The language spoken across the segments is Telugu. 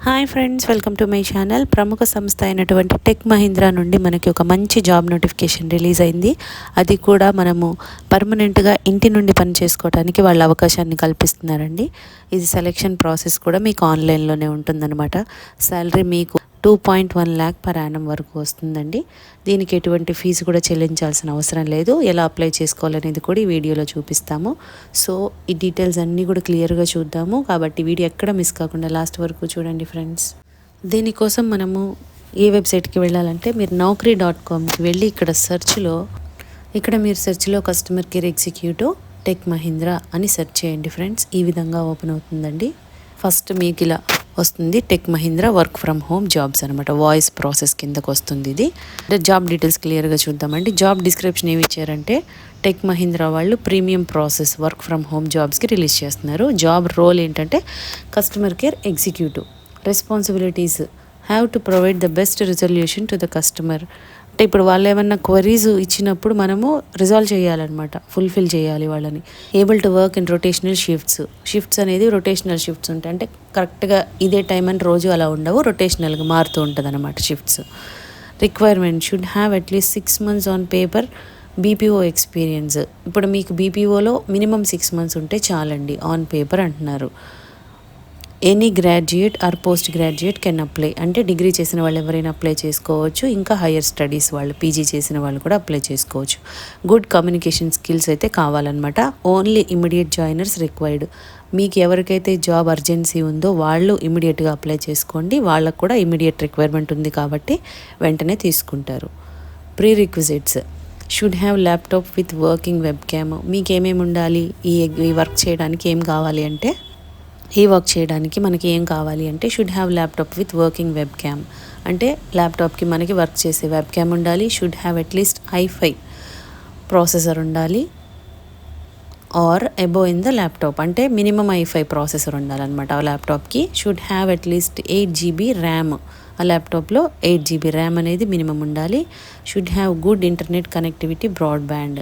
Hi friends, welcome to my channel. ప్రముఖ సంస్థ అయినటువంటి టెక్ మహీంద్రా నుండి మనకి ఒక మంచి జాబ్ నోటిఫికేషన్ రిలీజ్ అయింది. అది కూడా మనము పర్మనెంట్గా ఇంటి నుండి పని చేసుకోవడానికి వాళ్ళ అవకాశాన్ని కల్పిస్తున్నారండి. ఇది సెలెక్షన్ ప్రాసెస్ కూడా మీకు ఆన్లైన్లోనే ఉంటుందన్నమాట. శాలరీ మీకు 2.1 lakh per annum వరకు వస్తుందండి. దీనికి ఎటువంటి ఫీజు కూడా చెల్లించాల్సిన అవసరం లేదు. ఎలా అప్లై చేసుకోవాలనేది కూడా ఈ వీడియోలో చూపిస్తాము. సో ఈ డీటెయిల్స్ అన్నీ కూడా క్లియర్గా చూద్దాము. కాబట్టి వీడియో ఎక్కడ మిస్ కాకుండా లాస్ట్ వరకు చూడండి ఫ్రెండ్స్. దీనికోసం మనము ఏ వెబ్సైట్కి వెళ్ళాలంటే మీరు naukri.comకి వెళ్ళి ఇక్కడ మీరు సెర్చ్లో customer care executive Tech Mahindra అని సెర్చ్ చేయండి ఫ్రెండ్స్. ఈ విధంగా ఓపెన్ అవుతుందండి. ఫస్ట్ మీకు ఇలా వస్తుంది tech Mahindra work from home jobs అనమాట. వాయిస్ ప్రాసెస్ కిందకు వస్తుంది. ఇది జాబ్ డీటెయిల్స్ క్లియర్గా చూద్దామండి. జాబ్ డిస్క్రిప్షన్ ఏమి ఇచ్చారంటే టెక్ మహీంద్రా వాళ్ళు premium process work from home జాబ్స్కి రిలీజ్ చేస్తున్నారు. జాబ్ రోల్ ఏంటంటే customer care executive. Responsibilities have to provide the best resolution to the customer. అంటే ఇప్పుడు వాళ్ళు ఏమన్నా క్వరీస్ ఇచ్చినప్పుడు మనము రిజాల్వ్ చేయాలన్నమాట, ఫుల్ఫిల్ చేయాలి వాళ్ళని. Able to work in rotational shifts అనేది రొటేషనల్ షిఫ్ట్స్ ఉంటాయి. అంటే కరెక్ట్గా ఇదే టైం అని రోజు అలా ఉండవు, రొటేషనల్గా మారుతూ ఉంటుంది అనమాట shifts. Requirement should have at least 6 months on paper BPO experience. ఇప్పుడు మీకు బీపీఓలో మినిమం 6 months ఉంటే చాలండి, ఆన్ పేపర్ అంటున్నారు. Any graduate or post graduate can apply. అంటే డిగ్రీ చేసిన వాళ్ళు ఎవరైనా అప్లై చేసుకోవచ్చు. ఇంకా హయ్యర్ స్టడీస్ వాళ్ళు, పీజీ చేసిన వాళ్ళు కూడా అప్లై చేసుకోవచ్చు. గుడ్ కమ్యూనికేషన్ స్కిల్స్ అయితే కావాలన్నమాట. Only immediate joiners required. మీకు ఎవరికైతే జాబ్ అర్జెన్సీ ఉందో వాళ్ళు ఇమీడియట్గా అప్లై చేసుకోండి. వాళ్ళకు కూడా ఇమీడియట్ రిక్వైర్మెంట్ ఉంది కాబట్టి వెంటనే తీసుకుంటారు. Pre requisites should have laptop with working web cam. మీకు ఏమేమి ఉండాలి ఈ వర్క్ చేయడానికి, ఏం కావాలి అంటే ఈ వర్క్ చేయడానికి మనకి ఏం కావాలి అంటే should have laptop with working web cam. అంటే ల్యాప్టాప్కి మనకి వర్క్ చేసే వెబ్ క్యామ్ ఉండాలి. Should have at least i5 processor ఉండాలి or above in the laptop. అంటే మినిమం i5 ప్రాసెసర్ ఉండాలన్నమాట ఆ ల్యాప్టాప్కి. Should have at least 8 GB RAM. ఆ ల్యాప్టాప్లో 8 GB ర్యామ్ అనేది మినిమం ఉండాలి. Should have good internet connectivity broadband.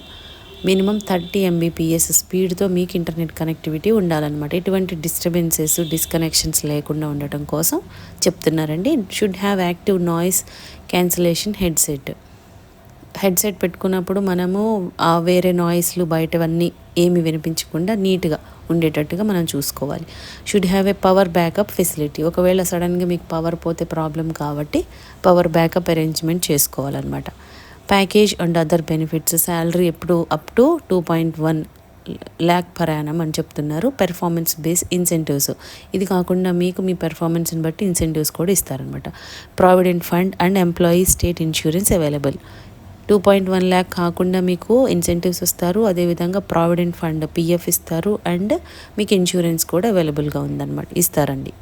Minimum 30 Mbps స్పీడ్తో మీకు ఇంటర్నెట్ కనెక్టివిటీ ఉండాలన్నమాట. ఎటువంటి డిస్కనెక్షన్స్ లేకుండా ఉండటం కోసం చెప్తున్నారండి. Should have active noise cancellation headset పెట్టుకున్నప్పుడు మనము వేరే నాయిస్లు బయటవన్నీ ఏమి వినిపించకుండా నీట్గా ఉండేటట్టుగా మనం చూసుకోవాలి. Should have a power backup facility. ఒకవేళ సడన్గా మీకు పవర్ పోతే ప్రాబ్లం కాబట్టి పవర్ బ్యాకప్ అరేంజ్మెంట్ చేసుకోవాలన్నమాట. Package and other benefits salary ఎప్పుడు up to 2.1 lakh per annum అని చెప్తున్నారు. పెర్ఫార్మెన్స్ బేస్ ఇన్సెంటివ్స్, ఇది కాకుండా మీకు మీ పెర్ఫార్మెన్స్ని బట్టి ఇన్సెంటివ్స్ కూడా ఇస్తారనమాట. Provident fund and employee state insurance available. 2.1 lakh కాకుండా మీకు ఇన్సెంటివ్స్ ఇస్తారు. అదేవిధంగా ప్రావిడెంట్ ఫండ్ పిఎఫ్ ఇస్తారు. అండ్ మీకు ఇన్సూరెన్స్ కూడా అవైలబుల్గా ఉందన్నమాట, ఇస్తారండి.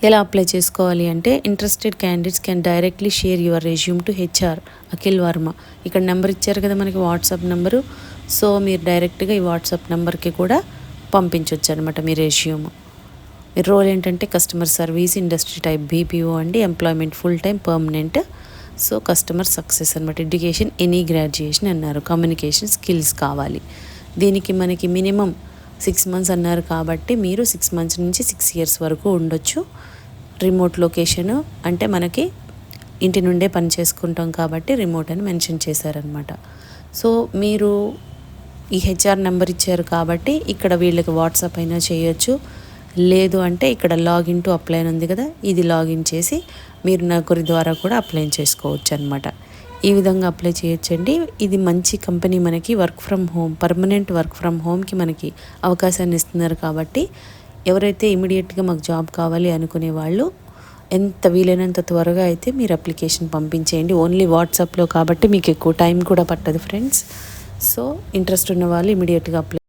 ఎలా అప్లై చేసుకోవాలి అంటే interested candidates can directly share your resume to HR Akhil Varma. ఇక్కడ నెంబర్ ఇచ్చారు కదా మనకి, వాట్సాప్ నెంబరు. సో మీరు డైరెక్ట్గా ఈ వాట్సాప్ నెంబర్కి కూడా పంపించవచ్చు అనమాట మీ రెజ్యూమ్. మీ రోల్ ఏంటంటే customer service, industry type BPO అండి. Employment full time permanent. So customer success అనమాట. ఎడ్యుకేషన్ ఎనీ గ్రాడ్యుయేషన్ అన్నారు. కమ్యూనికేషన్ స్కిల్స్ కావాలి. దీనికి మనకి మినిమం 6 months అన్నారు కాబట్టి మీరు 6 months నుంచి 6 years వరకు ఉండొచ్చు. రిమోట్ లొకేషను అంటే మనకి ఇంటి నుండే పని చేసుకుంటాం కాబట్టి రిమోట్ అని మెన్షన్ చేశారనమాట. సో మీరు ఈ HR నెంబర్ ఇచ్చారు కాబట్టి ఇక్కడ వీళ్ళకి వాట్సాప్ అయినా చేయొచ్చు. లేదు అంటే ఇక్కడ లాగిన్ టు అప్లై ఉంది కదా, ఇది లాగిన్ చేసి మీరు నౌకరీ ద్వారా కూడా అప్లై చేసుకోవచ్చు అనమాట. ఈ విధంగా అప్లై చేయొచ్చండి. ఇది మంచి కంపెనీ, మనకి work from home, permanent work from హోమ్కి మనకి అవకాశాన్ని ఇస్తున్నారు కాబట్టి ఎవరైతే ఇమీడియట్గా మాకు జాబ్ కావాలి అనుకునే వాళ్ళు ఎంత వీలైనంత త్వరగా అయితే మీరు అప్లికేషన్ పంపించేయండి. ఓన్లీ వాట్సాప్లో కాబట్టి మీకు ఎక్కువ టైం కూడా పట్టదు ఫ్రెండ్స్. సో ఇంట్రెస్ట్ ఉన్న వాళ్ళు ఇమీడియట్గా అప్లై